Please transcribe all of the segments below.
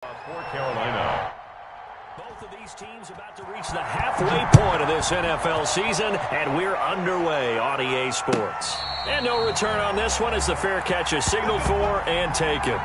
For Carolina. Both of these teams about to reach the halfway point of this NFL season, and we're underway on EA Sports. And no return on this one as the fair catch is signaled for and taken.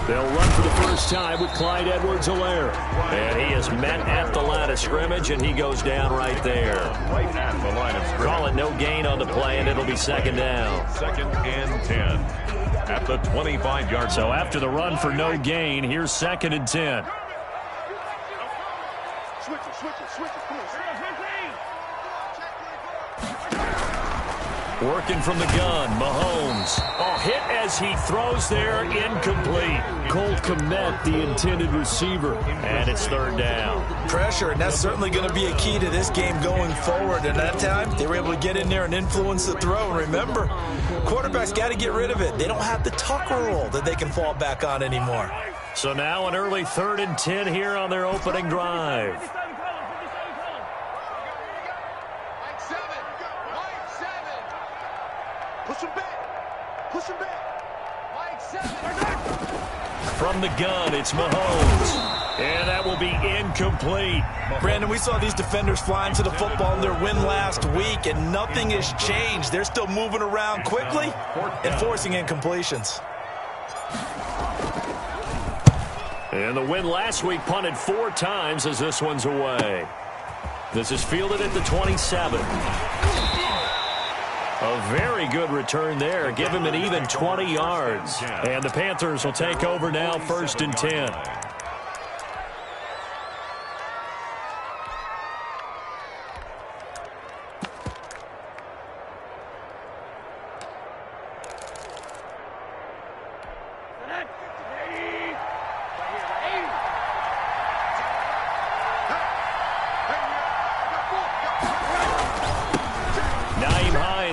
They'll run for the first time with Clyde Edwards-Helaire. And he is met at the line of scrimmage, and he goes down right there. Right at the line of scrimmage. Call it no gain on the play, and it'll be second down. Second and 10 at the 25-yard. So after the run for no gain, here's second and 10. Working from the gun, Mahomes. Oh, hit as he throws there, incomplete. Cole Kmet, the intended receiver, and it's third down. Pressure, and that's certainly going to be a key to this game going forward. And that time, they were able to get in there and influence the throw. And remember, quarterbacks got to get rid of it. They don't have the tuck rule that they can fall back on anymore. So now an early third and 10 here on their opening drive. From the gun, it's Mahomes. And that will be incomplete. Brandon, we saw these defenders flying to the football in their win last week, and nothing has changed. They're still moving around quickly and forcing incompletions. And the win last week punted 4 times as this one's away. This is fielded at the 27. A very good return there. Give him an even 20 yards. And the Panthers will take over now, first and 10.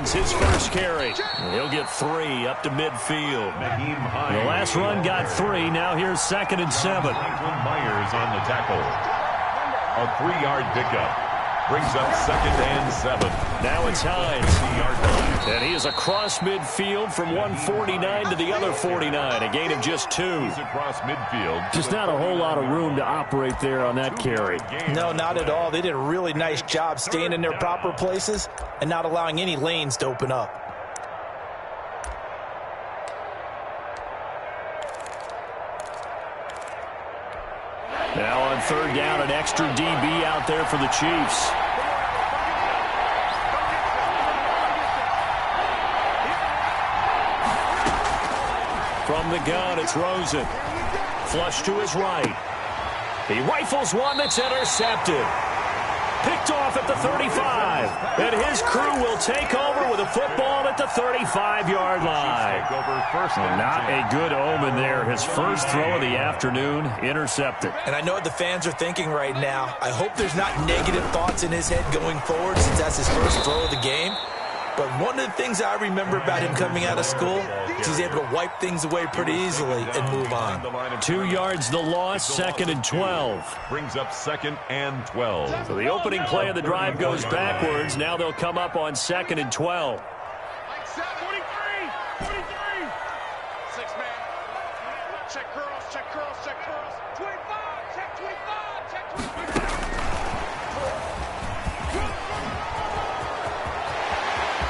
His first carry. He'll get 3 up to midfield. The last run got 3. Now here's second and 7. Myers on the tackle. A 3-yard pickup. Brings up second and 7. Now it's Hines. And he is across midfield from 149 to the other 49. A gain of just 2. He's across midfield. Just not a whole lot of room to operate there on that carry. No, not at all. They did a really nice job staying in their proper places and not allowing any lanes to open up. Now on third down, an extra DB out there for the Chiefs. From the gun, it's Rosen. Flush to his right. He rifles one that's intercepted. Picked off at the 35. And his crew will take over with a football at the 35-yard line. Not a good omen there. His first throw of the afternoon, intercepted. And I know what the fans are thinking right now. I hope there's not negative thoughts in his head going forward since that's his first throw of the game. But one of the things I remember about him coming out of school is he's able to wipe things away pretty easily and move on. 2 yards the loss, second and 12. Brings up second and 12. So the opening play of the drive goes backwards. Now they'll come up on second and 12. 43. 6-man. Check curls, check curls, check curls. 25, check 25, check 25.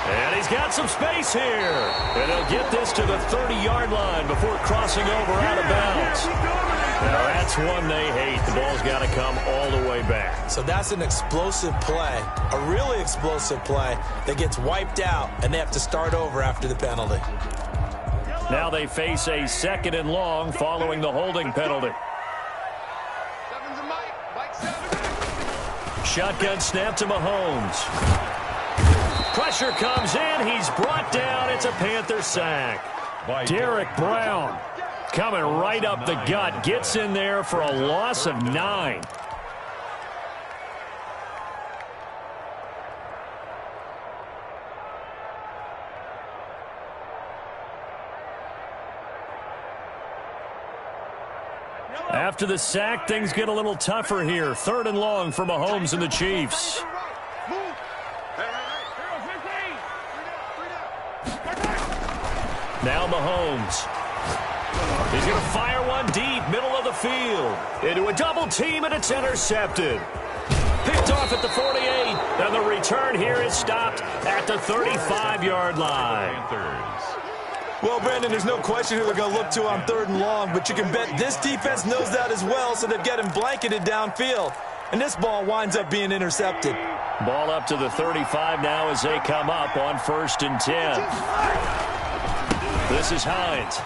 And he's got some space here. And he'll get this to the 30-yard line before crossing over out of bounds. Now that's one they hate. The ball's got to come all the way back. So that's an explosive play, a really explosive play that gets wiped out, and they have to start over after the penalty. Now they face a second and long following the holding penalty. shotgun snap to Mahomes. Pressure comes in. He's brought down. It's a Panther sack. Derek Brown coming right up the gut. Gets in there for a loss of 9. After the sack, things get a little tougher here. 3rd and long for Mahomes and the Chiefs. Now Mahomes. He's going to fire one deep, middle of the field. Into a double team, and it's intercepted. Picked off at the 48, and the return here is stopped at the 35-yard line. Well, Brandon, there's no question who they're going to look to on 3rd and long, but you can bet this defense knows that as well, so they've got him blanketed downfield. And this ball winds up being intercepted. Ball up to the 35 now as they come up on 1st and 10. This is Hines.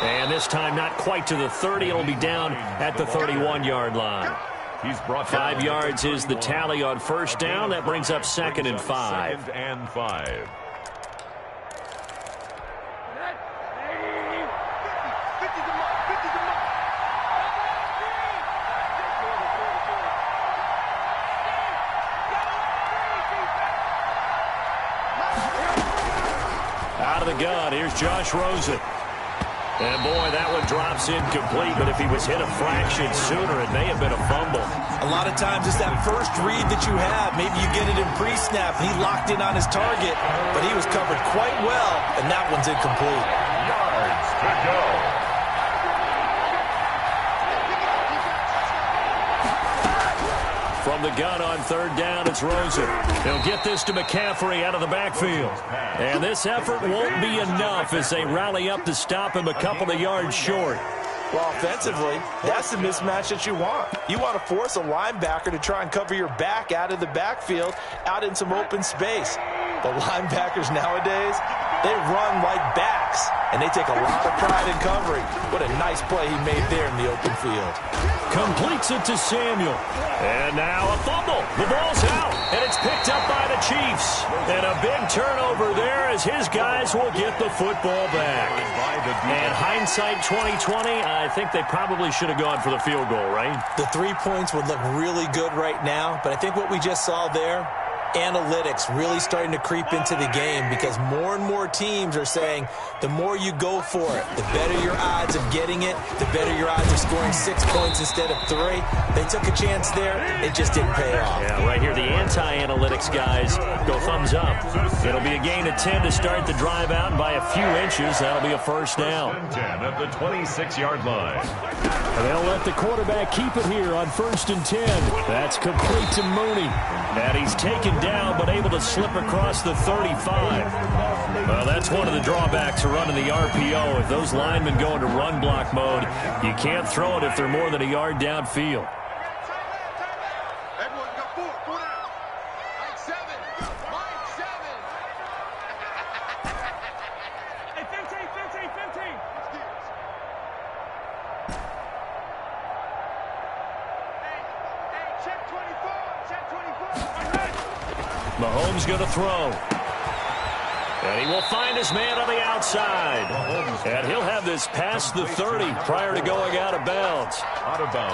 And this time not quite to the 30. It'll be down at the 31-yard line. He's brought 5 yards is the tally on 1st down. That brings up 2nd and 5. 2nd and 5. Out of the gun, here's Josh Rosen. And, boy, that one drops incomplete, but if he was hit a fraction sooner, it may have been a fumble. A lot of times it's that first read that you have. Maybe you get it in pre-snap, and he locked in on his target, but he was covered quite well, and that one's incomplete. Yards to go. From the gun on 3rd down, it's Rosen. He'll get this to McCaffrey out of the backfield. And this effort won't be enough as they rally up to stop him a couple of yards short. Well, offensively, that's the mismatch that you want. You want to force a linebacker to try and cover your back out of the backfield, out in some open space. The linebackers nowadays, they run like backs, and they take a lot of pride in covering. What a nice play he made there in the open field. Completes it to Samuel. And now a fumble. The ball's out, and it's picked up by the Chiefs. And a big turnover there as his guys will get the football back. And hindsight 2020, I think they probably should have gone for the field goal, right? The 3 points would look really good right now, but I think what we just saw there, analytics really starting to creep into the game because more and more teams are saying the more you go for it, the better your odds of getting it, the better your odds of scoring 6 points instead of 3. They took a chance there. It just didn't pay off. Yeah, right here, the anti-analytics guys go thumbs up. It'll be a gain of 10 to start the drive out, and by a few inches, that'll be a 1st down. 10 at the 26-yard line. And they'll let the quarterback keep it here on 1st and 10. That's complete to Mooney. And he's taken down, but able to slip across the 35. Well, that's one of the drawbacks of running the RPO. If those linemen go into run block mode, you can't throw it if they're more than a yard downfield. Mahomes going to throw. And he will find his man on the outside. And he'll have this past the 30 prior to going out of bounds.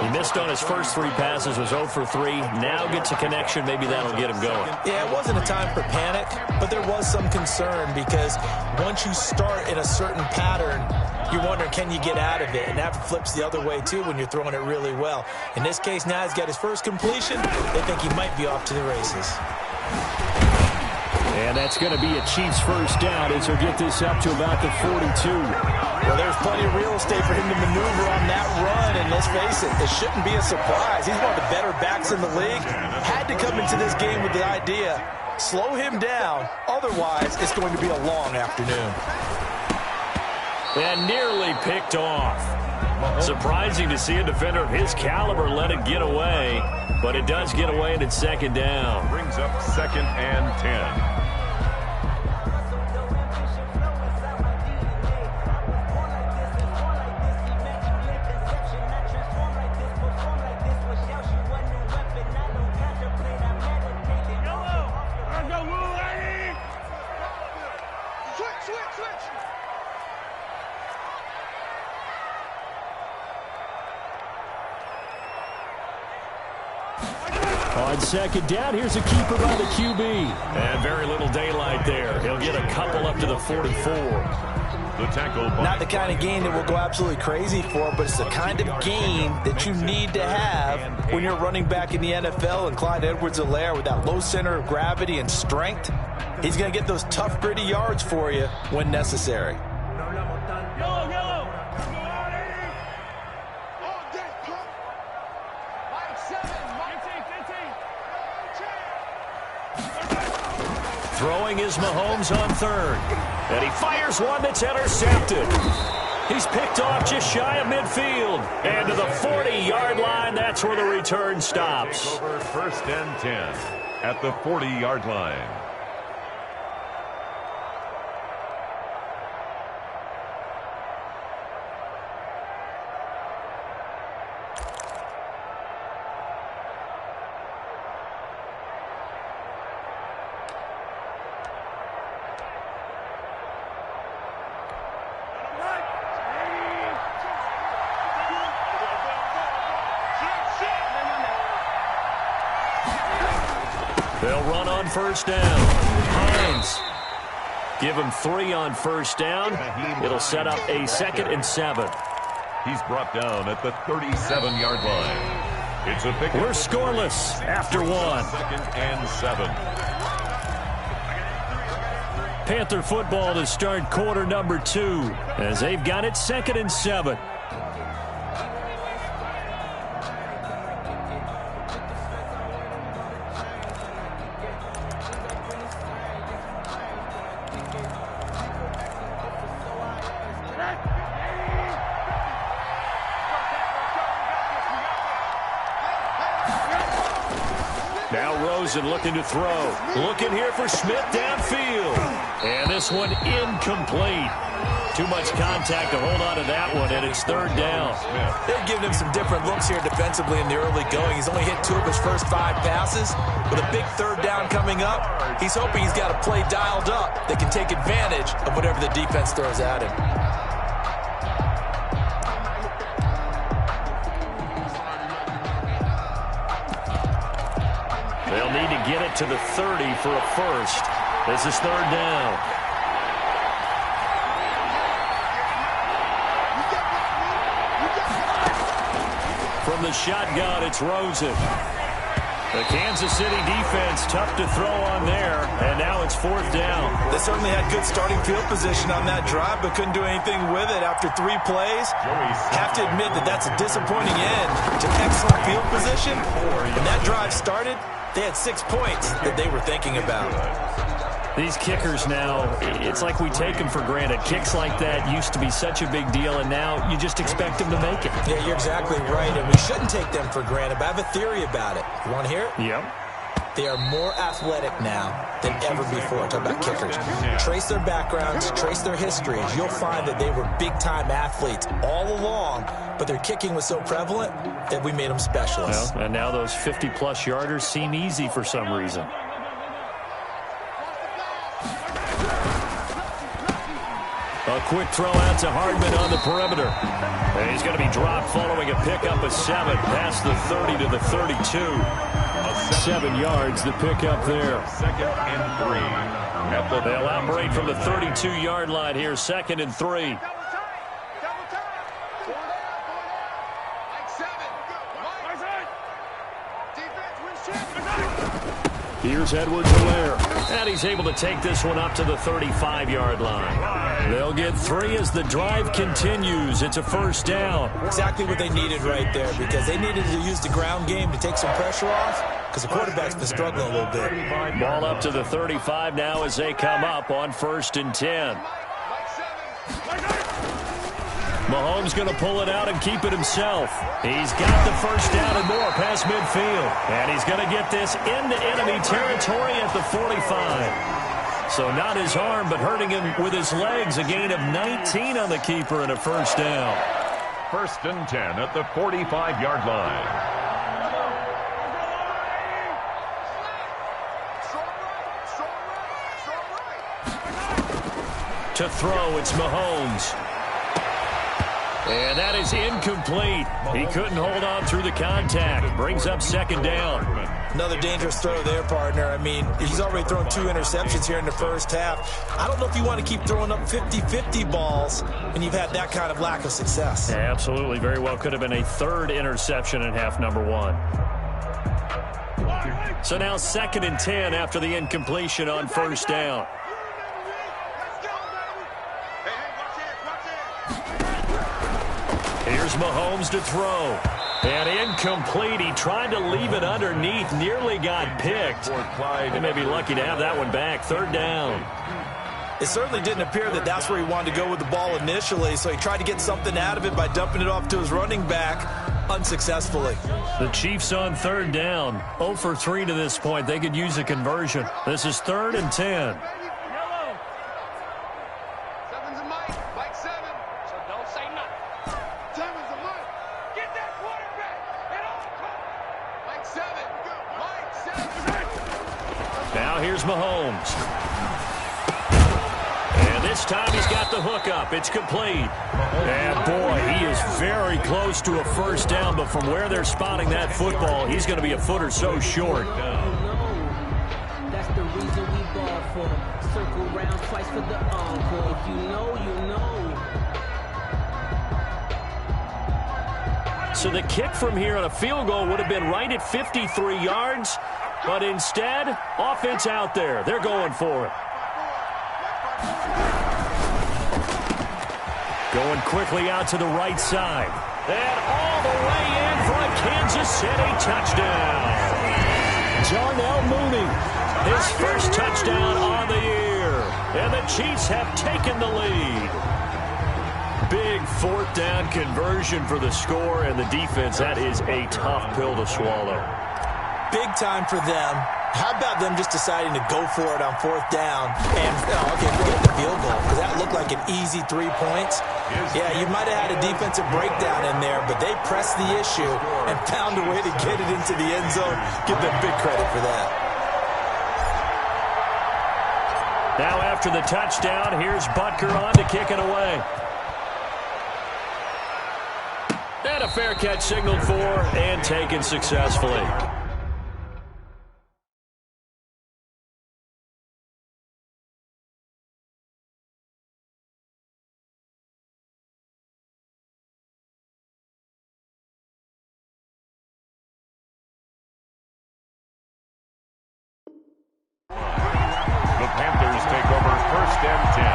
He missed on his first 3 passes, was 0 for 3. Now gets a connection. Maybe that'll get him going. Yeah, it wasn't a time for panic, but there was some concern because once you start in a certain pattern, you're wondering, can you get out of it? And that flips the other way, too, when you're throwing it really well. In this case, now he's got his first completion. They think he might be off to the races. And that's going to be a Chiefs 1st down as he'll get this up to about the 42. Well, there's plenty of real estate for him to maneuver on that run, and let's face it, it shouldn't be a surprise. He's one of the better backs in the league. Had to come into this game with the idea, slow him down, otherwise it's going to be a long afternoon. And nearly picked off. Surprising to see a defender of his caliber let it get away, but it does get away and it's 2nd down. Brings up 2nd and 10. On second down, here's a keeper by the QB. And very little daylight there. He'll get a couple up to the 44. The tackle. Not the kind of gain that we'll go absolutely crazy for, but it's the kind of gain that you need to have when you're running back in the NFL. And Clyde Edwards-Helaire, with that low center of gravity and strength, he's going to get those tough, gritty yards for you when necessary. Throwing is Mahomes on third. And he fires one that's intercepted. He's picked off just shy of midfield. And to the 40-yard line, that's where the return stops. Over first and 10 at the 40-yard line. They'll run on first down. Hines. Give him 3 on first down. It'll set up a 2nd and 7. He's brought down at the 37-yard line. It's a pick. We're scoreless after 1. 2nd and 7. Panther football to start quarter number 2 as they've got it 2nd and 7. And looking to throw. Looking here for Smith downfield. And this one incomplete. Too much contact to hold on to that one, and it's 3rd down. They're giving him some different looks here defensively in the early going. He's only hit 2 of his first 5 passes. With a big 3rd down coming up, he's hoping he's got a play dialed up that can take advantage of whatever the defense throws at him. They'll need to get it to the 30 for a first. This is 3rd down. From the shotgun, it's Rosen. The Kansas City defense tough to throw on there, and now it's 4th down. They certainly had good starting field position on that drive, but couldn't do anything with it after 3 plays. Have to admit that that's a disappointing end to excellent field position. When that drive started, they had 6 points that they were thinking about. These kickers now, it's like we take them for granted. Kicks like that used to be such a big deal, and now you just expect them to make it. Yeah, you're exactly right, and we shouldn't take them for granted, but I have a theory about it. You want to hear it? Yep. They are more athletic now than ever before. Talk about kickers. Trace their backgrounds, trace their histories. You'll find that they were big-time athletes all along, but their kicking was so prevalent that we made them specialists. Well, and now those 50-plus yarders seem easy for some reason. A quick throw out to Hardman on the perimeter. And he's going to be dropped following a pickup of 7 past the 30 to the 32. 7 yards the pickup there. 2nd and 3. They'll operate from the 32-yard line here, 2nd and 3. Here's Edwards-Helaire. And he's able to take this one up to the 35-yard line. They'll get 3 as the drive continues. It's a 1st down. Exactly what they needed right there, because they needed to use the ground game to take some pressure off, because the quarterback's been struggling a little bit. Ball up to the 35 now as they come up on 1st and 10. Mahomes going to pull it out and keep it himself. He's got the 1st down and more past midfield. And he's going to get this into enemy territory at the 45. So not his arm, but hurting him with his legs. A gain of 19 on the keeper and a 1st down. 1st and 10 at the 45-yard line. To throw, it's Mahomes. And that is incomplete. He couldn't hold on through the contact. Brings up second down. Another dangerous throw there, partner. I mean, he's already thrown 2 interceptions here in the first half. I don't know if you want to keep throwing up 50-50 balls when you've had that kind of lack of success. Yeah, absolutely. Very well could have been a 3rd interception in half number 1. So now 2nd and 10 after the incompletion on first down. Here's Mahomes to throw. And incomplete. He tried to leave it underneath. Nearly got picked. They may be lucky to have that one back. 3rd down. It certainly didn't appear that that's where he wanted to go with the ball initially, so he tried to get something out of it by dumping it off to his running back unsuccessfully. The Chiefs on 3rd down. 0 for 3 to this point. They could use a conversion. This is 3rd and 10. Now here's Mahomes. And this time he's got the hook up. It's complete. And boy, he is very close to a first down, but from where they're spotting that football, he's going to be a foot or so short. That's the reason we ball for. Circle round twice for the encore. If you know, you know. So the kick from here on a field goal would have been right at 53 yards. But instead, offense out there. They're going for it. Going quickly out to the right side. And all the way in for a Kansas City touchdown. Darnell Mooney, his first touchdown on the year. And the Chiefs have taken the lead. Big 4th down conversion for the score, and the defense, that is a tough pill to swallow. Big time for them. How about them just deciding to go for it on 4th down? And, okay, forget the field goal, because that looked like an easy 3 points. Yeah, you might have had a defensive breakdown in there, but they pressed the issue and found a way to get it into the end zone. Give them big credit for that. Now after the touchdown, here's Butker on to kick it away. And a fair catch signaled for and taken successfully. The Panthers take over 1st and 10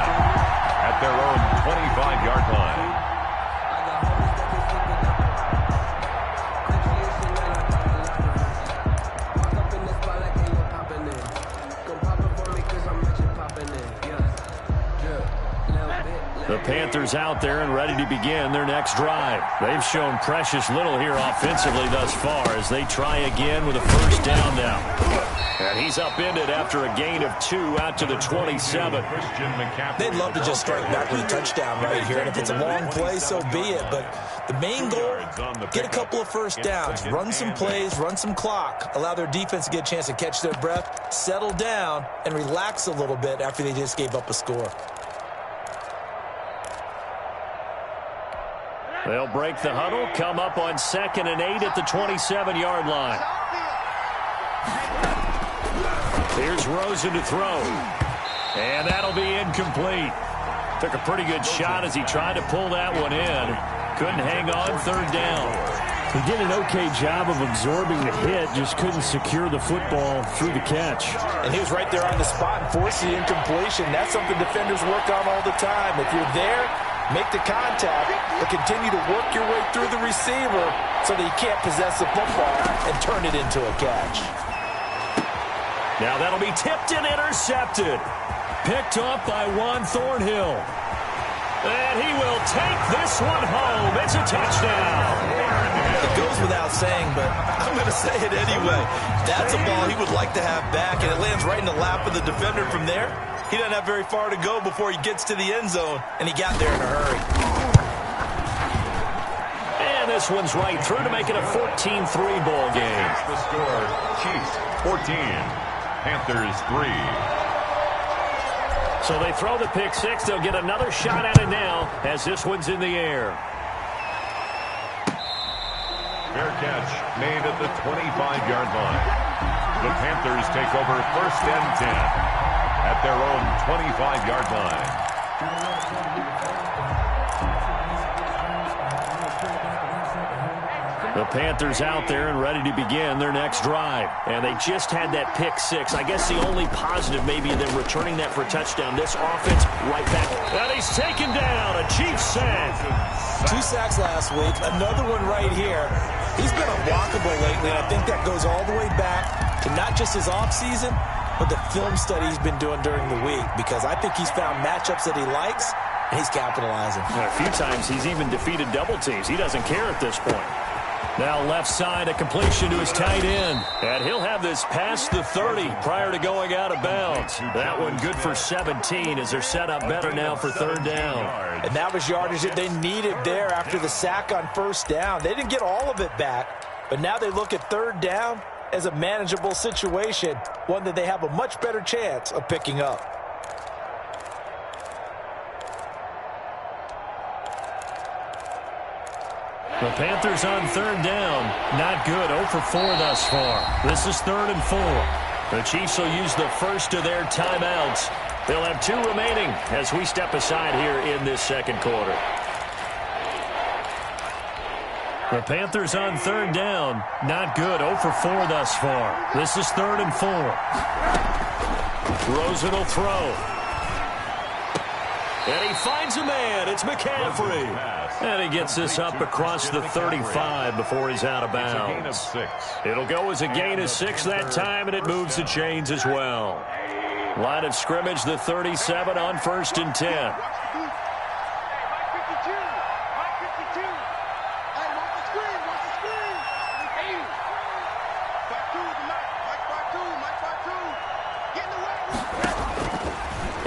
at their own 25-yard line. The Panthers out there and ready to begin their next drive. They've shown precious little here offensively thus far as they try again with a first down now. And he's upended after a gain of 2 out to the 27. They'd love to just strike back with a touchdown right here, and if it's a long play, so be it. But the main goal, get a couple of first downs, run some plays, run some clock, allow their defense to get a chance to catch their breath, settle down, and relax a little bit after they just gave up a score. They'll break the huddle, come up on 2nd and 8 at the 27-yard line. Here's Rosen to throw. And that'll be incomplete. Took a pretty good shot as he tried to pull that one in. Couldn't hang on 3rd down. He did an okay job of absorbing the hit, just couldn't secure the football through the catch. And he was right there on the spot and forced the incompletion. That's something defenders work on all the time. If you're there, make the contact, but continue to work your way through the receiver so that you can't possess the football and turn it into a catch. Now that'll be tipped and intercepted. Picked up by Juan Thornhill. And he will take this one home. It's a touchdown. It goes without saying, but I'm going to say it anyway. That's a ball he would like to have back, and it lands right in the lap of the defender from there. He doesn't have very far to go before he gets to the end zone, and he got there in a hurry. And this one's right through to make it a 14-3 ball game. The score, Chiefs 14, Panthers 3. So they throw the pick six. They'll get another shot at it now as this one's in the air. Fair catch made at the 25-yard line. The Panthers take over 1st and 10 at their own 25-yard line. The Panthers out there and ready to begin their next drive. And they just had that pick six. I guess the only positive maybe them returning that for a touchdown. This offense right back. And he's taken down. A Chiefs sack. 2 sacks last week. Another one right here. He's been unblockable lately, and I think that goes all the way back to not just his offseason, but the film study he's been doing during the week, because I think he's found matchups that he likes, and he's capitalizing. And a few times he's even defeated double teams. He doesn't care at this point. Now left side, a completion to his tight end. And he'll have this past the 30 prior to going out of bounds. That one good for 17 as they're set up better now for 3rd down. And that was yardage that they needed there after the sack on 1st down. They didn't get all of it back, but now they look at 3rd down as a manageable situation, one that they have a much better chance of picking up. The Panthers on 3rd down. Not good. 0 for 4 thus far. This is 3rd and 4. The Chiefs will use the first of their timeouts. They'll have 2 remaining as we step aside here in this 2nd quarter. The Panthers on 3rd down. Not good. 0 for 4 thus far. This is 3rd and 4. Rosen will throw. And he finds a man. It's McCaffrey. And he gets this up across the 35 before he's out of bounds. It'll go as a gain of 6 that time, and it moves the chains as well. Line of scrimmage, the 37 on 1st and 10.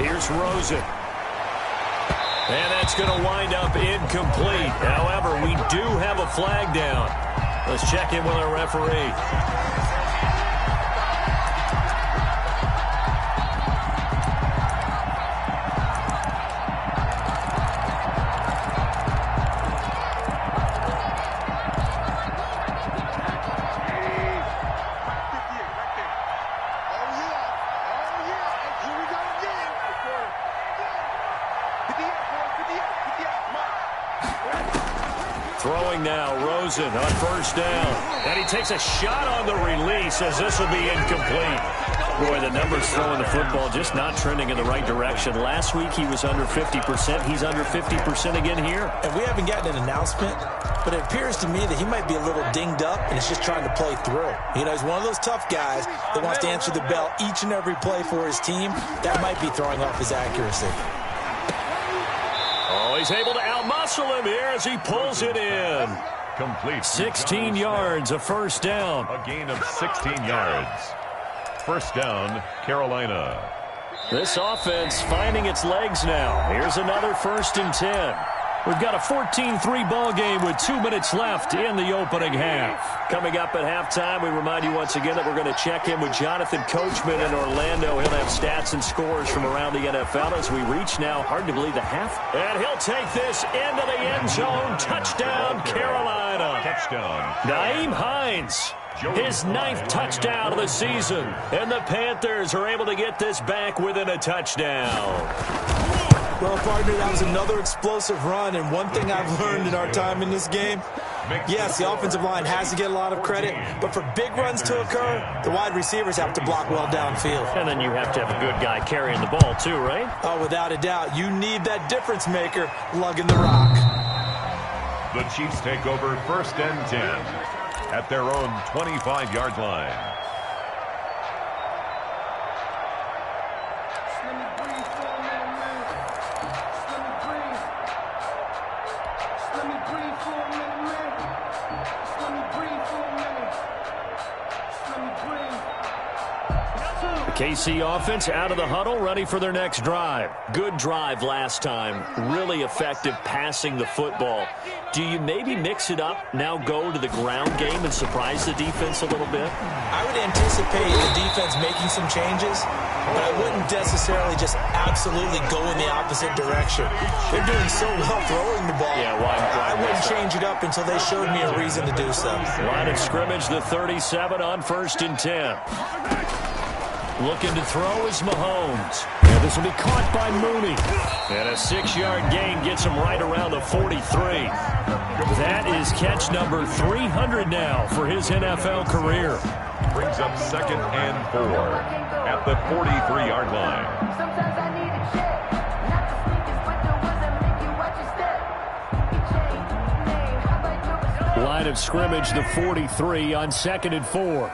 Here's Rosen. And that's going to wind up incomplete. However, we do have a flag down. Let's check in with our referee. Throwing now, Rosen on 1st down. And he takes a shot on the release as this will be incomplete. Boy, the numbers throwing the football just not trending in the right direction. Last week he was under 50%. He's under 50% again here. And we haven't gotten an announcement, but it appears to me that he might be a little dinged up and is just trying to play through. You know, he's one of those tough guys that wants to answer the bell each and every play for his team. That might be throwing off his accuracy. Oh, he's able to outmuscle him here as he pulls it in. Complete. 16 yards, a 1st down. A gain of 16 yards. 1st down, Carolina. This offense finding its legs now. Here's another 1st and 10. We've got a 14-3 ball game with 2 minutes left in the opening half. Coming up at halftime, we remind you once again that we're going to check in with Jonathan Coachman in Orlando. He'll have stats and scores from around the NFL as we reach now, hard to believe, the half. And he'll take this into the end zone. Touchdown, Carolina. Touchdown. Nyheim Hines. His 9th touchdown of the season. And the Panthers are able to get this back within a touchdown. Well, partner, that was another explosive run, and one thing I've learned in our time in this game, yes, the offensive line has to get a lot of credit, but for big runs to occur, the wide receivers have to block well downfield. And then you have to have a good guy carrying the ball too, right? Oh, without a doubt. You need that difference maker lugging the rock. The Chiefs take over 1st and 10 at their own 25-yard line. KC offense out of the huddle, ready for their next drive. Good drive last time. Really effective passing the football. Do you maybe mix it up, now go to the ground game and surprise the defense a little bit? I would anticipate the defense making some changes, but I wouldn't necessarily just absolutely go in the opposite direction. They're doing so well throwing the ball. Yeah, why I wouldn't change it up until they showed me a reason to do so. Line of scrimmage, the 37 on 1st and 10. Looking to throw is Mahomes. And this will be caught by Mooney. And a 6-yard gain gets him right around the 43. That is catch number 300 now for his NFL career. Brings up 2nd and 4 at the 43-yard line. Sometimes I need a check. Not the sneakers, but the ones that make you watch your step. You change name. How about your respect? Line of scrimmage, the 43 on 2nd and 4.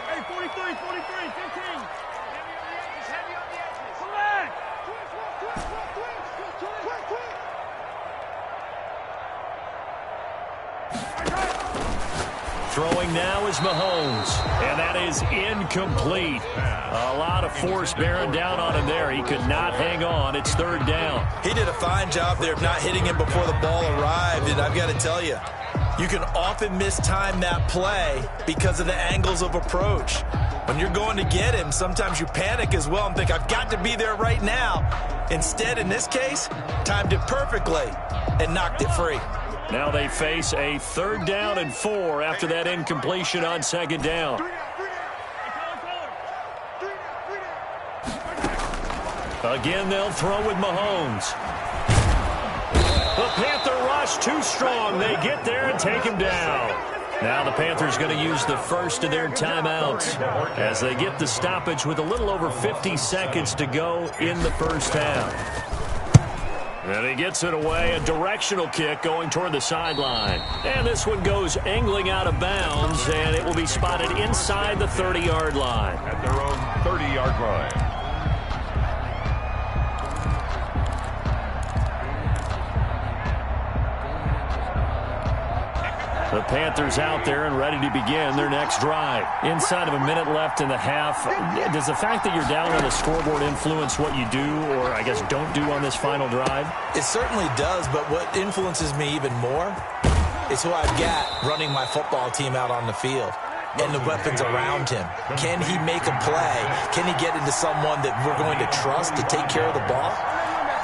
Hey, 43, 15. Heavy on the edges, heavy on the edges. Come on. Throwing now is Mahomes, and that is incomplete. A lot of force bearing down on him there. He could not hang on. It's 3rd down. He did a fine job there of not hitting him before the ball arrived, and I've got to tell you, you can often mistime that play because of the angles of approach. When you're going to get him, sometimes you panic as well and think, I've got to be there right now. Instead, in this case, timed it perfectly and knocked it free. Now they face a 3rd down and 4 after that incompletion on 2nd down. Again, they'll throw with Mahomes. The Panther rush too strong. They get there and take him down. Now the Panthers going to use the first of their timeouts as they get the stoppage with a little over 50 seconds to go in the first half. And he gets it away, a directional kick going toward the sideline. And this one goes angling out of bounds, and it will be spotted inside the 30-yard line. At their own 30-yard line. The Panthers out there and ready to begin their next drive. Inside of a minute left in the half, does the fact that you're down on the scoreboard influence what you do, or I guess don't do on this final drive? It certainly does, but what influences me even more is who I've got running my football team out on the field and the weapons around him. Can he make a play? Can he get into someone that we're going to trust to take care of the ball?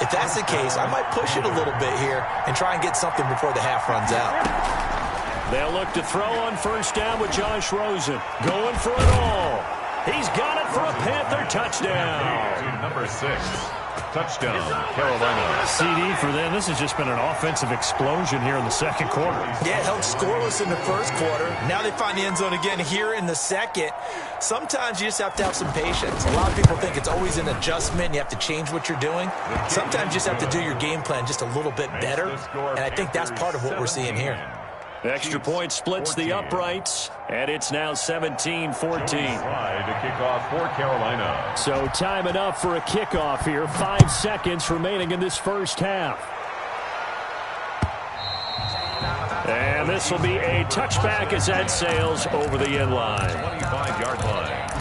If that's the case, I might push it a little bit here and try and get something before the half runs out. They'll look to throw on 1st down with Josh Rosen. Going for it all. He's got it for a Panther touchdown. Number 6. Touchdown, Carolina. CD for them. This has just been an offensive explosion here in the 2nd quarter. Yeah, held scoreless in the 1st quarter. Now they find the end zone again here in the 2nd. Sometimes you just have to have some patience. A lot of people think it's always an adjustment. You have to change what you're doing. Sometimes you just have to do your game plan just a little bit better. And I think that's part of what we're seeing here. Extra point splits the uprights, and it's now 17-14. Try to kick off for Carolina. So time enough for a kickoff here. 5 seconds remaining in this first half. And this will be a touchback as that sails over the end line. 25-yard line.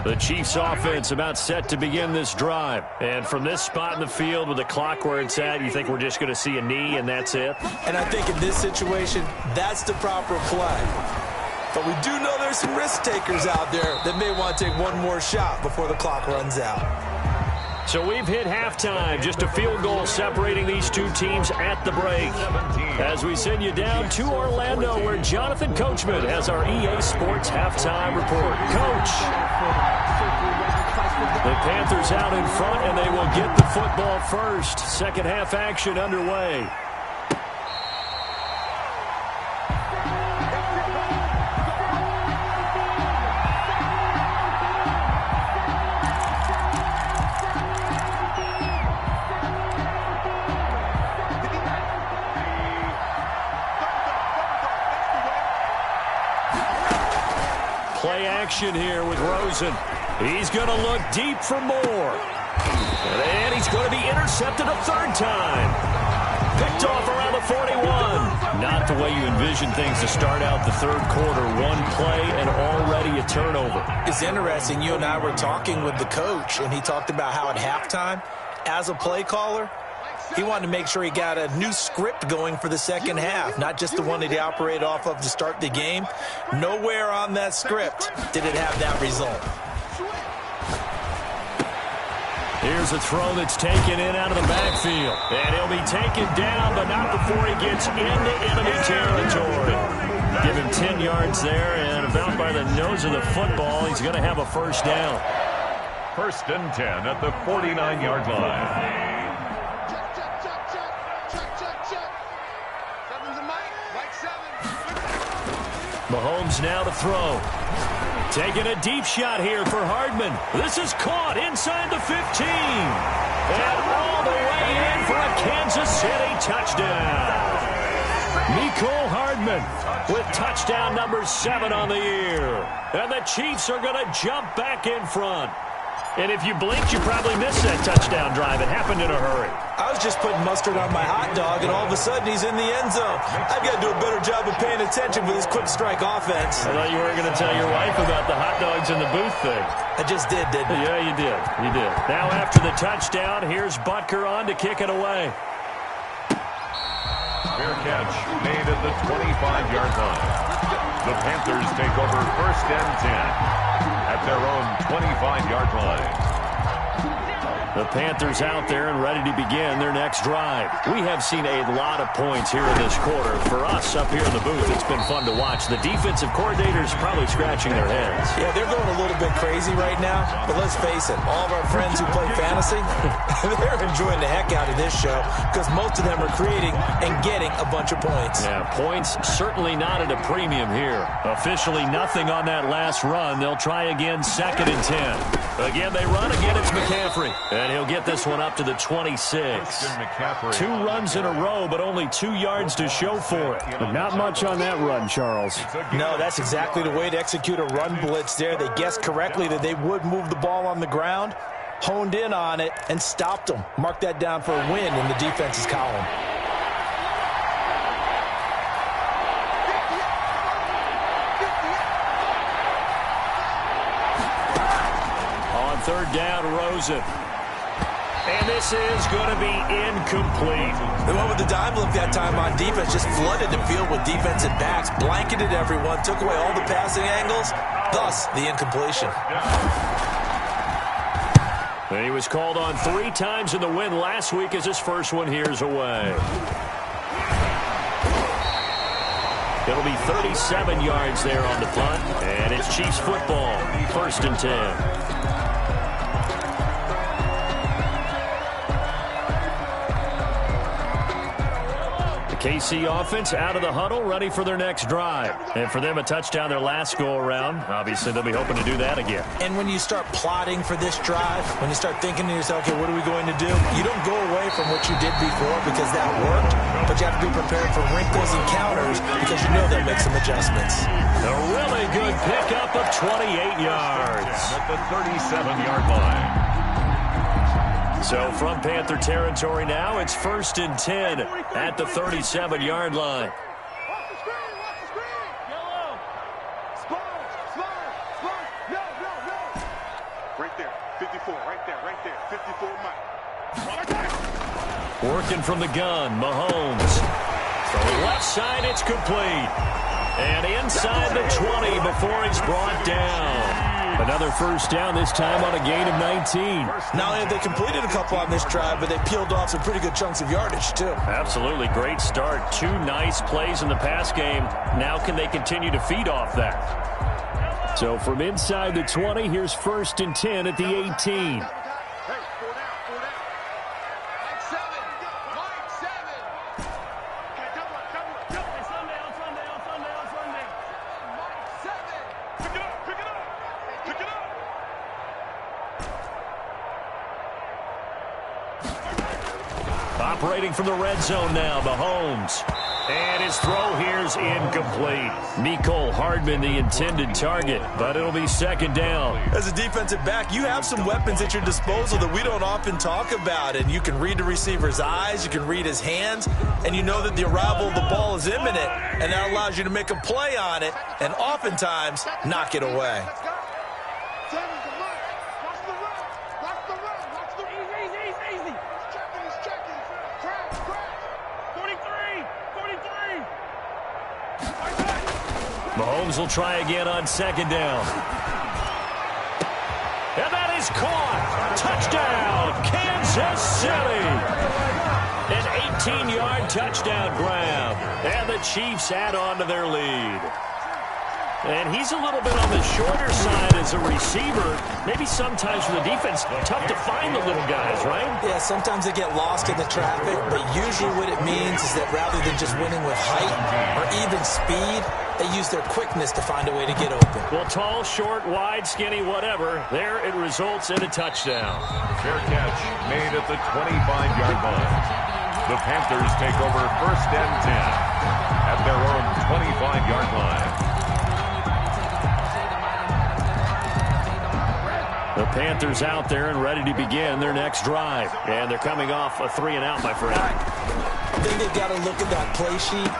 The Chiefs offense about set to begin this drive. And from this spot in the field with the clock where it's at, you think we're just going to see a knee and that's it? And I think in this situation, that's the proper play. But we do know there's some risk takers out there that may want to take one more shot before the clock runs out. So we've hit halftime. Just a field goal separating these two teams at the break. As we send you down to Orlando, where Jonathan Coachman has our EA Sports halftime report. Coach, the Panthers out in front, and they will get the football first. Second half action underway. Play action here with Rosen. He's going to look deep for more. And he's going to be intercepted a third time. Picked off around the 41. Not the way you envision things to start out the third quarter. One play and already a turnover. It's interesting. You and I were talking with the coach, and he talked about how at halftime, as a play caller, he wanted to make sure he got a new script going for the second half, not just the one that he operated off of to start the game. Nowhere on that script did it have that result. Here's a throw that's taken in out of the backfield. And he'll be taken down, but not before he gets into enemy territory. Give him 10 yards there, and about by the nose of the football, he's going to have a first down. First and 10 at the 49-yard line. Mahomes now to throw. Taking a deep shot here for Hardman. This is caught inside the 15. And all the way in for a Kansas City touchdown. Mecole Hardman with touchdown number 7 on the year. And the Chiefs are going to jump back in front. And if you blinked, you probably missed that touchdown drive. It happened in a hurry. I was just putting mustard on my hot dog, and all of a sudden he's in the end zone. I've got to do a better job of paying attention with this quick strike offense. I thought you were going to tell your wife about the hot dogs in the booth thing. I just did, didn't I? Yeah, you did. You did. Now after the touchdown, here's Butker on to kick it away. Fair catch made at the 25-yard line. The Panthers take over first and 10 at their own 25-yard line. The Panthers out there and ready to begin their next drive. We have seen a lot of points here in this quarter. For us up here in the booth, it's been fun to watch. The defensive coordinators probably scratching their heads. Yeah, they're going a little bit crazy right now. But let's face it, all of our friends who play fantasy, they're enjoying the heck out of this show because most of them are creating and getting a bunch of points. Yeah, points certainly not at a premium here. Officially nothing on that last run. They'll try again, 2nd and 10. Again, they run. Again, it's McCaffrey. And he'll get this one up to the 26. 2 runs in a row, but only 2 yards to show for it. But not much on that run, Charles. No, that's exactly the way to execute a run blitz there. They guessed correctly that they would move the ball on the ground, honed in on it, and stopped them. Mark that down for a win in the defense's column. On 3rd down, Rosen. And this is going to be incomplete. The one with the dime look that time on defense just flooded the field with defensive backs, blanketed everyone, took away all the passing angles, thus the incompletion. And he was called on 3 times in the win last week as his first one here's away. It'll be 37 yards there on the punt, and it's Chiefs football, 1st and 10. KC offense out of the huddle, ready for their next drive. And for them, a touchdown their last go-around. Obviously, they'll be hoping to do that again. And when you start plotting for this drive, when you start thinking to yourself, okay, what are we going to do? You don't go away from what you did before because that worked, but you have to be prepared for wrinkles and counters because you know they'll make some adjustments. A really good pickup of 28 yards. At the 37-yard line. So from Panther territory now, it's 1st and 10 at the 37-yard line. Right there, 54, right there, 54 Mike. Working from the gun, Mahomes. From the left side, it's complete. And inside the 20 before it's brought down. Another first down, this time on a gain of 19. Not only have they completed a couple on this drive, but they peeled off some pretty good chunks of yardage, too. Absolutely. Great start. 2 nice plays in the pass game. Now can they continue to feed off that? So from inside the 20, here's 1st and 10 at the 18. Operating from the red zone now, Mahomes. And his throw here's incomplete. Mecole Hardman, the intended target, but it'll be second down. As a defensive back, you have some weapons at your disposal that we don't often talk about. And you can read the receiver's eyes, you can read his hands, and you know that the arrival of the ball is imminent. And that allows you to make a play on it and oftentimes knock it away. Mahomes will try again on second down. And that is caught. Touchdown, Kansas City. An 18-yard touchdown grab. And the Chiefs add on to their lead. And he's a little bit on the shorter side as a receiver. Maybe sometimes for the defense, tough to find the little guys, right? Yeah, sometimes they get lost in the traffic, but usually what it means is that rather than just winning with height or even speed, they use their quickness to find a way to get open. Well, tall, short, wide, skinny, whatever, there it results in a touchdown. Fair catch made at the 25-yard line. The Panthers take over first and 10 at their own 25-yard line. The Panthers out there and ready to begin their next drive. And they're coming off a 3-and-out, my friend. I think they've got to look at that play sheet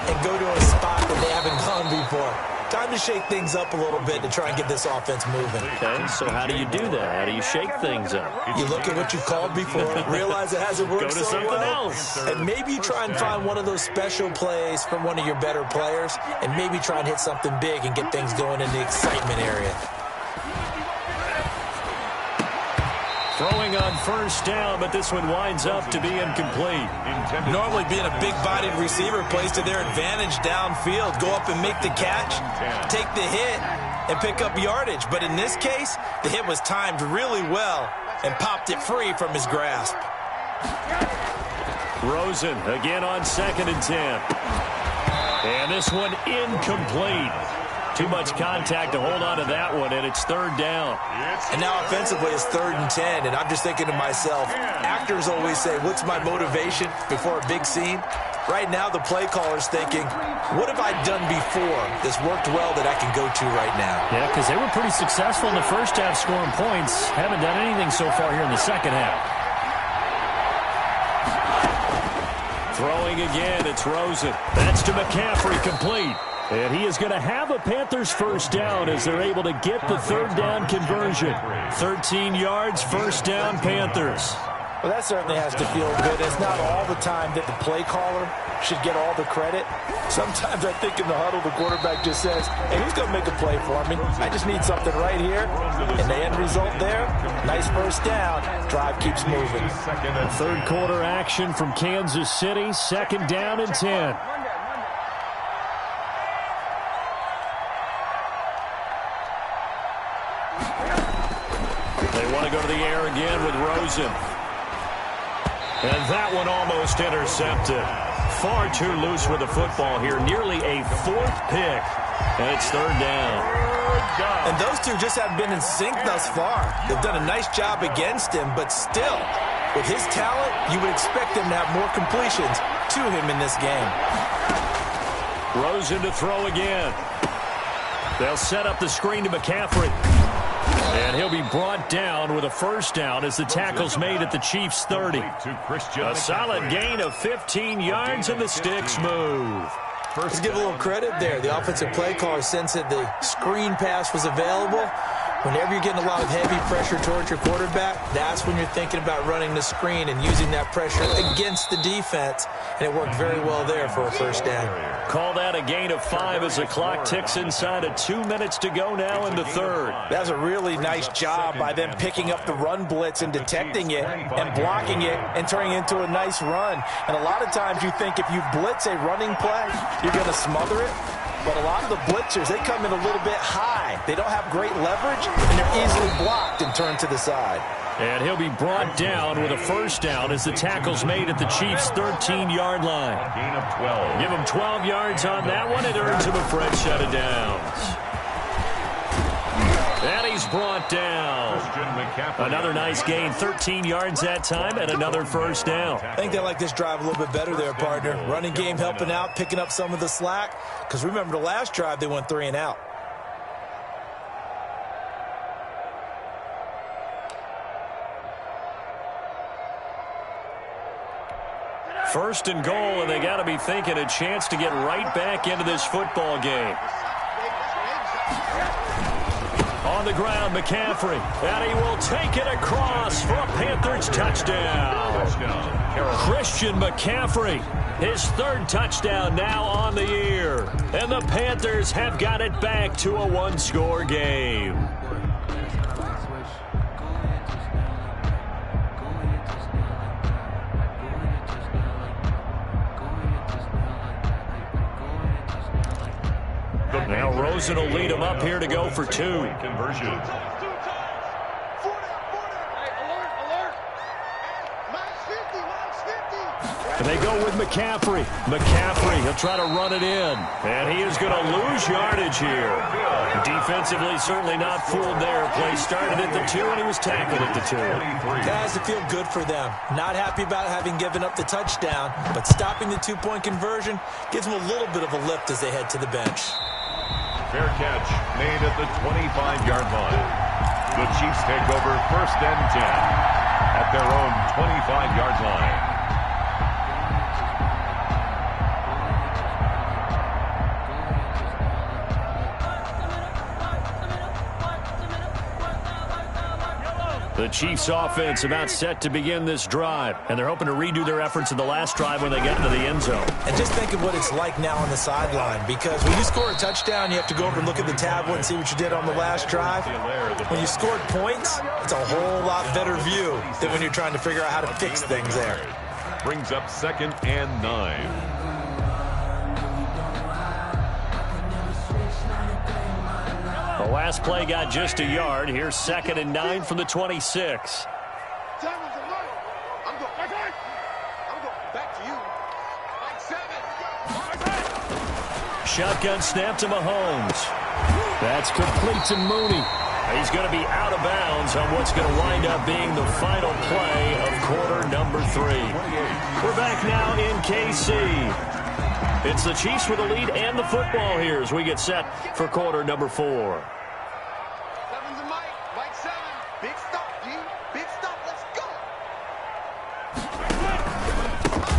and go to a spot where they haven't gone before. Time to shake things up a little bit to try and get this offense moving. Okay, so how do you do that? How do you shake things up? You look at what you've called before, realize it hasn't worked Go to so something well, else. and maybe you try and find one of those special plays from one of your better players, and maybe try and hit something big and get things going in the excitement area. Throwing on first down, but this one winds up to be incomplete. Normally being a big-bodied receiver plays to their advantage downfield. Go up and make the catch, take the hit, and pick up yardage. But in this case, the hit was timed really well and popped it free from his grasp. Rosen again on second and 10. And this one incomplete. Too much contact to hold on to that one, and it's third down. And now offensively it's 3rd and 10, and I'm just thinking to myself, actors always say, what's my motivation before a big scene? Right now the play caller's thinking, what have I done before that's worked well that I can go to right now? Yeah, because they were pretty successful in the first half scoring points. Haven't done anything so far here in the second half. Throwing again, it's Rosen. That's to McCaffrey, complete. And he is going to have a Panthers first down as they're able to get the third down conversion. 13 yards, first down, Panthers. Well, that certainly has to feel good. It's not all the time that the play caller should get all the credit. Sometimes I think in the huddle, the quarterback just says, hey, who's going to make a play for me? I just need something right here. And the end result there, nice first down. Drive keeps moving. Third quarter action from Kansas City, second down and 10. They want to go to the air again with Rosen. And that one almost intercepted. Far too loose with the football here. Nearly a 4th pick. And it's third down. And those two just haven't been in sync thus far. They've done a nice job against him, but still, with his talent, you would expect him to have more completions to him in this game. Rosen to throw again. They'll set up the screen to McCaffrey. And he'll be brought down with a first down as the tackle's made at the Chiefs' 30. A solid gain of 15 yards and the sticks move. Let's give a little credit there. The offensive play caller sensed that the screen pass was available. Whenever you're getting a lot of heavy pressure towards your quarterback, that's when you're thinking about running the screen and using that pressure against the defense. And it worked very well there for a first down. Call that a gain of 5 as the clock ticks inside of 2 minutes to go now in the third. That was a really nice job by them picking up the run blitz and detecting it and blocking it and turning it into a nice run. And a lot of times you think if you blitz a running play, you're going to smother it. But a lot of the blitzers, they come in a little bit high. They don't have great leverage, and they're easily blocked and turned to the side. And he'll be brought down with a first down as the tackle's made at the Chiefs' 13-yard line. Gain of 12. Give him 12 yards on that one. It earns him a fresh set of downs. And he he's brought down. Another nice gain, 13 yards that time, and another first down. I think they like this drive a little bit better there, partner. Running game helping out, picking up some of the slack. Because remember, the last drive, they went 3 and out. First and goal, and they got to be thinking a chance to get right back into this football game. On the ground, McCaffrey, and he will take it across for a Panthers touchdown. Christian McCaffrey, his 3rd touchdown now on the year. And the Panthers have got it back to a 1-score game. Now Rosen will lead him up here to go for 2. Conversion. And they go with McCaffrey. McCaffrey, he'll try to run it in. And he is going to lose yardage here. Defensively, certainly not fooled there. Play started at the 2, and he was tackled at the 2. Guys, it feel good for them. Not happy about having given up the touchdown, but stopping the 2-point conversion gives them a little bit of a lift as they head to the bench. Fair catch made at the 25-yard line. The Chiefs take over 1st and 10 at their own 25-yard line. The Chiefs offense about set to begin this drive, and they're hoping to redo their efforts in the last drive when they got into the end zone. And just think of what it's like now on the sideline, because when you score a touchdown, you have to go over and look at the tablet and see what you did on the last drive. When you scored points, it's a whole lot better view than when you're trying to figure out how to fix things there. Brings up 2nd and 9. The last play got just a yard. Here's 2nd and 9 from the 26. Shotgun snap to Mahomes. That's complete to Mooney. He's going to be out of bounds on what's going to wind up being the final play of quarter number 3. We're back now in KC. It's the Chiefs with the lead and the football here as we get set for quarter number 4. 7's a Mike. Mike 7. Big stop, G. Big stop. Let's go.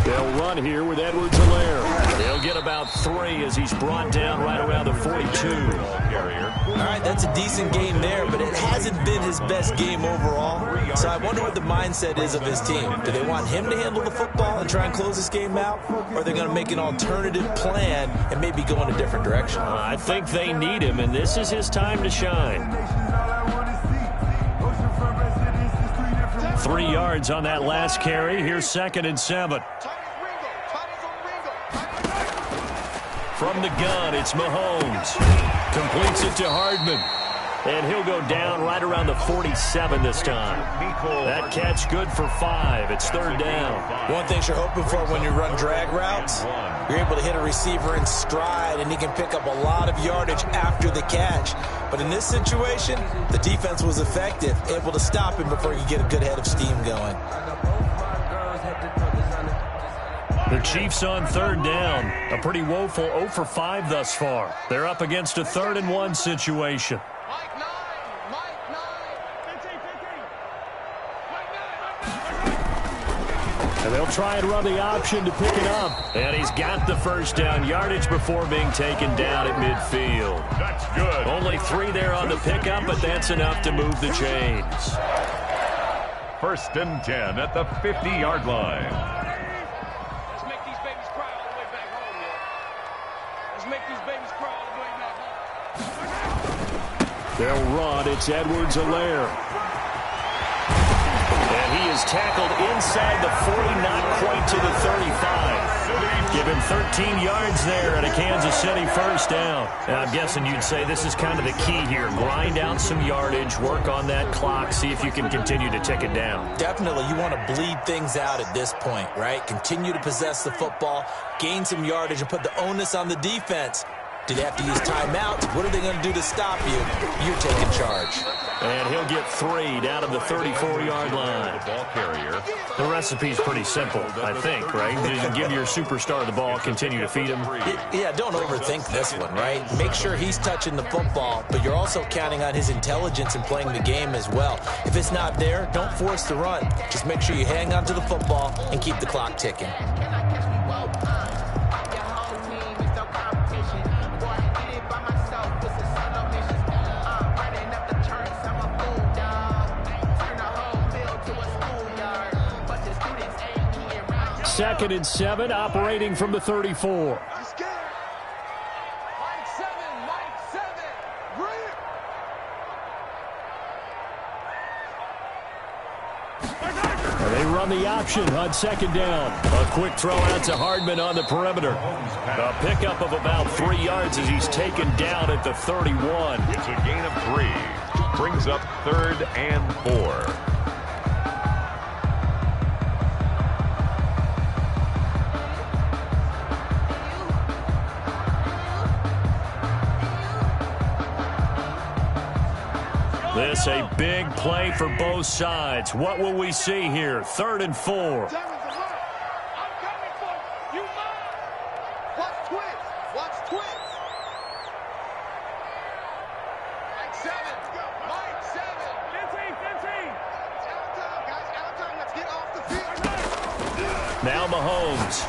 They'll run here with Edwards-Helaire. They'll get about 3 as he's brought down right around the 42. All right, that's a decent game there, but it hasn't been his best game overall. So I wonder what the mindset is of his team. Do they want him to handle the football and try and close this game out? Or are they going to make an alternative plan and maybe go in a different direction? I think they need him, and this is his time to shine. 3 yards on that last carry. Here's 2nd and 7. From the gun, it's Mahomes. Completes it to Hardman. And he'll go down right around the 47 this time. That catch good for 5. It's 3rd down. One thing you're hoping for when you run drag routes, you're able to hit a receiver in stride, and he can pick up a lot of yardage after the catch. But in this situation, the defense was effective, able to stop him before he could get a good head of steam going. The Chiefs on 3rd down. A pretty woeful 0 for 5 thus far. They're up against a 3rd and 1 situation. Mike 9. Mike 9. 15. Mike 9. And they'll try and run the option to pick it up. And he's got the first down yardage before being taken down at midfield. That's good. Only 3 there on the pickup, but that's enough to move the chains. 1st and 10 at the 50-yard line. Let's make these babies cry all the way back home, man. Let's make these babies cry all the way back home. They'll run. It's Edwards-Helaire. And he is tackled inside the 40, not quite to the 35. Give him 13 yards there and a Kansas City first down. And I'm guessing you'd say this is kind of the key here. Grind out some yardage, work on that clock, see if you can continue to tick it down. Definitely, you want to bleed things out at this point, right? Continue to possess the football, gain some yardage, and put the onus on the defense. Do they have to use timeouts? What are they going to do to stop you? You're taking charge. And he'll get 3 down to the 34-yard line. Ball carrier. The recipe's pretty simple, I think, right? Just give your superstar the ball, continue to feed him. Yeah, don't overthink this one, right? Make sure he's touching the football, but you're also counting on his intelligence in playing the game as well. If it's not there, don't force the run. Just make sure you hang on to the football and keep the clock ticking. Second and 7, operating from the 34. They run the option on second down. A quick throw out to Hardman on the perimeter. A pickup of about 3 yards as he's taken down at the 31. It's a gain of 3. Brings up 3rd and 4. This a big play for both sides. What will we see here? 3rd and 4. Now Mahomes.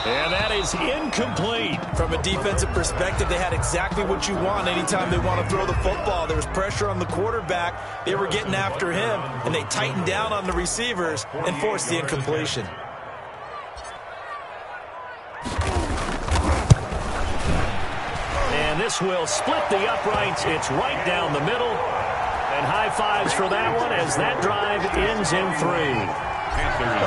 And that is incomplete. From a defensive perspective, they had exactly what you want anytime they want to throw the football. There was pressure on the quarterback. They were getting after him, and they tightened down on the receivers and forced the incompletion. And this will split the uprights. It's right down the middle. And high fives for that one as that drive ends in 3.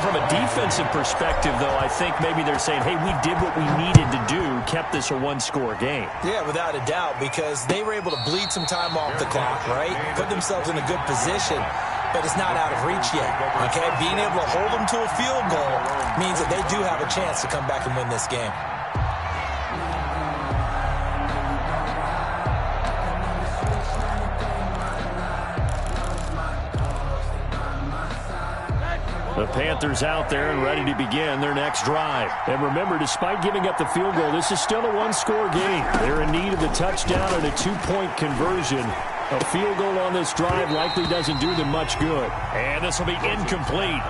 From a defensive perspective, though, I think maybe they're saying, hey, we did what we needed to do, kept this a one-score game. Yeah, without a doubt, because they were able to bleed some time off the clock, right? Put themselves in a good position, but it's not out of reach yet, okay? Being able to hold them to a field goal means that they do have a chance to come back and win this game. The Panthers out there and ready to begin their next drive. And remember, despite giving up the field goal, this is still a one-score game. They're in need of the touchdown and a 2-point conversion. A field goal on this drive likely doesn't do them much good. And this will be incomplete.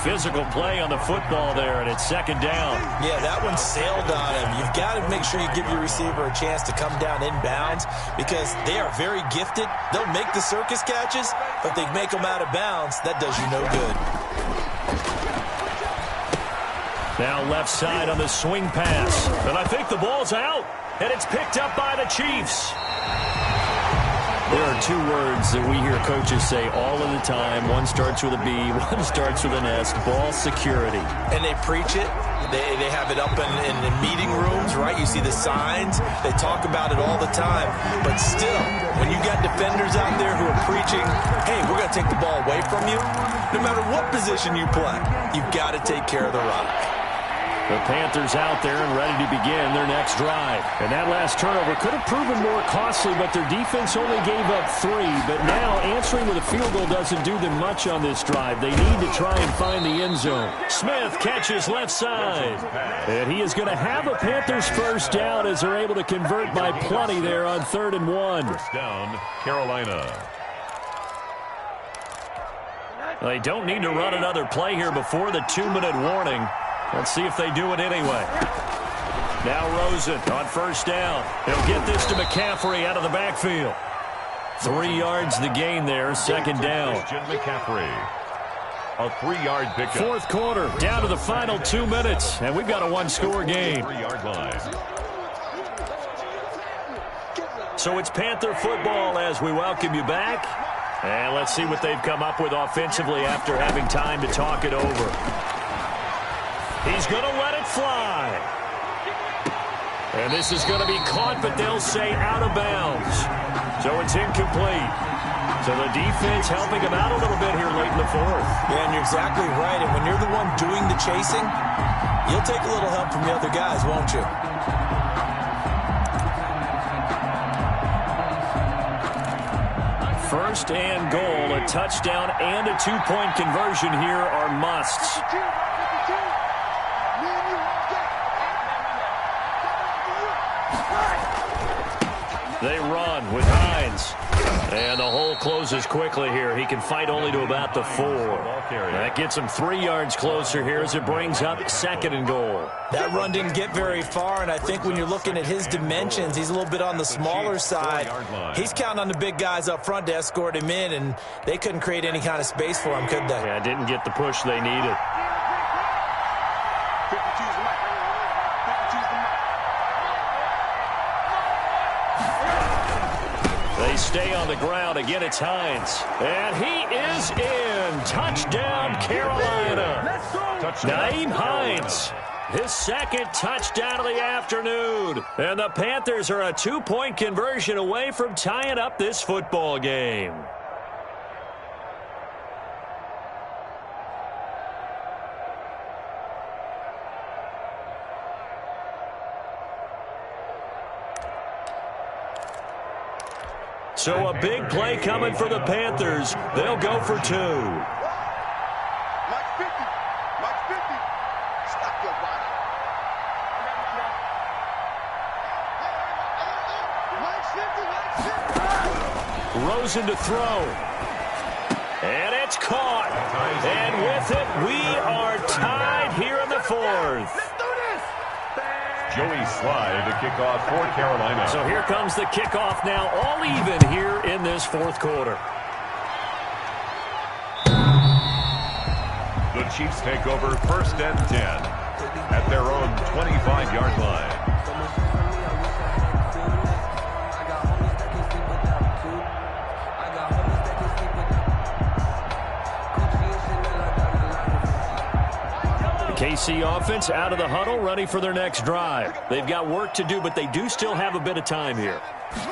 Physical play on the football there, and it's second down. Yeah, that one sailed on him. You've got to make sure you give your receiver a chance to come down inbounds because they are very gifted. They'll make the circus catches, but they make them out of bounds. That does you no good. Now left side on the swing pass. And I think the ball's out. And it's picked up by the Chiefs. There are 2 words that we hear coaches say all of the time. One starts with a B, one starts with an S. Ball security. And they preach it. They have it up in the meeting rooms, right? You see the signs. They talk about it all the time. But still, when you got defenders out there who are preaching, hey, we're going to take the ball away from you, no matter what position you play, you've got to take care of the rock. The Panthers out there and ready to begin their next drive. And that last turnover could have proven more costly, but their defense only gave up 3. But now answering with a field goal doesn't do them much on this drive. They need to try and find the end zone. Smith catches left side. And he is going to have a Panthers first down as they're able to convert by plenty there on 3rd and 1. First down, Carolina. They don't need to run another play here before the 2-minute warning. Let's see if they do it anyway. Now Rosen on first down. He'll get this to McCaffrey out of the backfield. 3 yards the gain there, second down. Christian McCaffrey. A 3-yard pickup. 4th quarter, down to the final 2 minutes, and we've got a one-score game. 3-yard line. So it's Panther football as we welcome you back. And let's see what they've come up with offensively after having time to talk it over. He's going to let it fly. And this is going to be caught, but they'll say out of bounds. So it's incomplete. So the defense helping him out a little bit here late in the 4th. Yeah, and you're exactly right. And when you're the one doing the chasing, you'll take a little help from the other guys, won't you? First and goal, a touchdown and a two-point conversion here are musts. They run with Hines. And the hole closes quickly here. He can fight only to about the 4. That gets him 3 yards closer here as it brings up second and goal. That run didn't get very far, and I think when you're looking at his dimensions, he's a little bit on the smaller side. He's counting on the big guys up front to escort him in, and they couldn't create any kind of space for him, could they? Yeah, didn't get the push they needed. They stay on the ground. Again, it's Hines. And he is in. Touchdown, Carolina. Nyheim Hines. His second touchdown of the afternoon. And the Panthers are a 2-point conversion away from tying up this football game. So a big play coming for the Panthers. They'll go for 2. Mike 50. Mike 50. Stop your body. Mike 50. Mike 50. Rosen to throw. And it's caught. And with it, we are tied here in the 4th. Joey Slye to kick off for Carolina. So here comes the kickoff now, all even here in this 4th quarter. The Chiefs take over first and 10 at their own 25-yard line. KC offense out of the huddle, ready for their next drive. They've got work to do, but they do still have a bit of time here.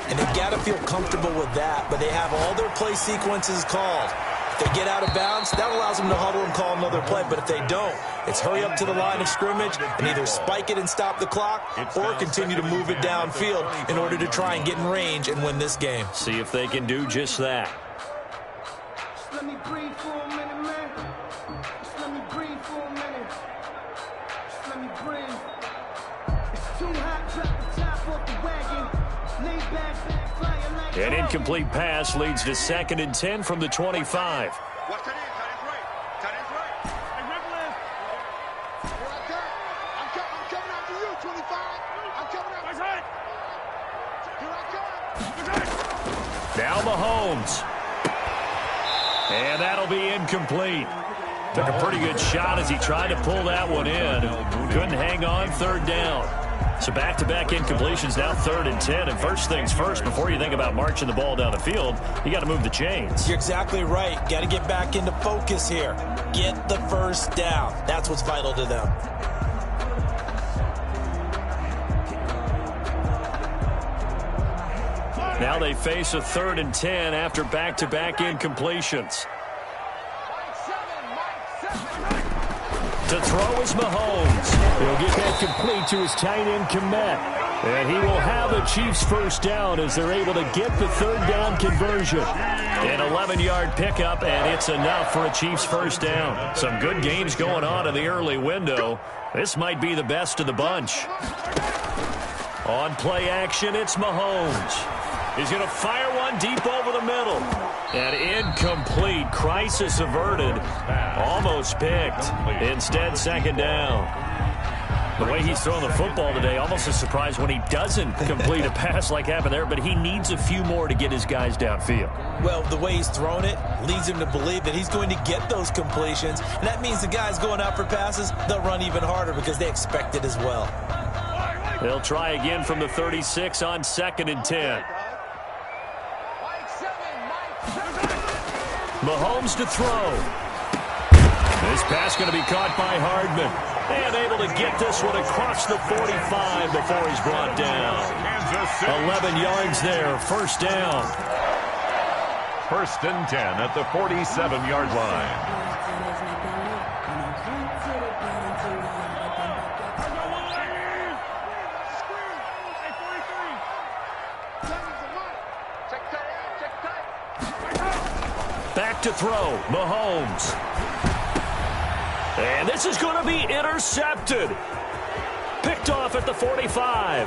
And they've got to feel comfortable with that, but they have all their play sequences called. If they get out of bounds, that allows them to huddle and call another play, but if they don't, it's hurry up to the line of scrimmage and either spike it and stop the clock or continue to move it downfield in order to try and get in range and win this game. See if they can do just that. Let me breathe for a minute, man. Just let me breathe for a minute. Just let me breathe. It's too hot, drop the top off the wagon. Lay back, flying like An incomplete pass leads to 2nd and 10 from the 25. Watch that in. Tight end right. Tight end right. Hey, Ripple is. Here I come. I'm coming after you, 25. I'm coming after you. Here I come. Now Mahomes. And that'll be incomplete. Took a pretty good shot as he tried to pull that one in. Couldn't hang on, 3rd down. So back-to-back incompletions, now 3rd and 10. And first things first, before you think about marching the ball down the field, you got to move the chains. You're exactly right. Got to get back into focus here. Get the first down. That's what's vital to them. Now they face a 3rd and 10 after back-to-back incompletions. To throw is Mahomes. He'll get that complete to his tight end Kmet. And he will have a Chiefs first down as they're able to get the 3rd down conversion. An 11-yard pickup, and it's enough for a Chiefs first down. Some good games going on in the early window. This might be the best of the bunch. On play action, it's Mahomes. He's going to fire one deep over the middle. And incomplete. Crisis averted. Almost picked. Instead, 2nd down. The way he's throwing the football today, almost a surprise when he doesn't complete a pass like happened there, but he needs a few more to get his guys downfield. Well, the way he's thrown it leads him to believe that he's going to get those completions. And that means the guys going out for passes, they'll run even harder because they expect it as well. They'll try again from the 36 on 2nd and 10. Mahomes to throw. This pass going to be caught by Hardman. And able to get this one across the 45 before he's brought down. 11 yards there, first down. First and 10 at the 47-yard line. Back to throw, Mahomes. And this is going to be intercepted. Picked off at the 45.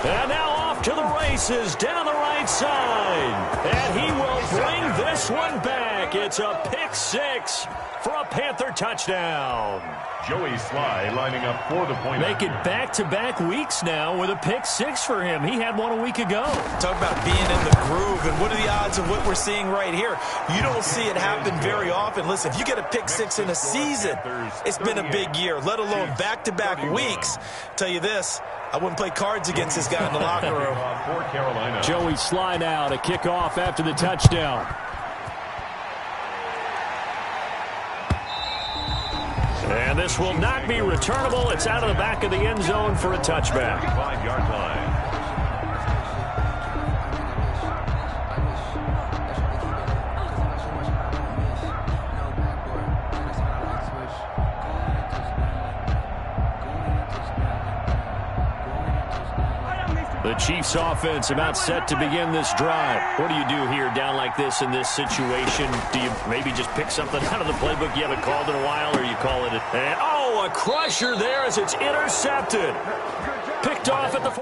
And now off to the races down the right side. And he will bring this one back. It's a pick six for a Panther touchdown. Joey Sly lining up for the point. Make it back-to-back weeks now with a pick six for him. He had one a week ago. Talk about being in the groove, and what are the odds of what we're seeing right here? You don't see it happen very often. Listen, if you get a pick six in a season, it's been a big year, let alone back-to-back weeks. Tell you this, I wouldn't play cards against this guy in the locker room. For Carolina. Joey Sly now to kick off after the touchdown. And this will not be returnable. It's out of the back of the end zone for a touchback. 5-yard line. The Chiefs offense about set to begin this drive. What do you do here down like this in this situation? Do you maybe just pick something out of the playbook you haven't called in a while, or you call it a crusher there as it's intercepted. Picked off at the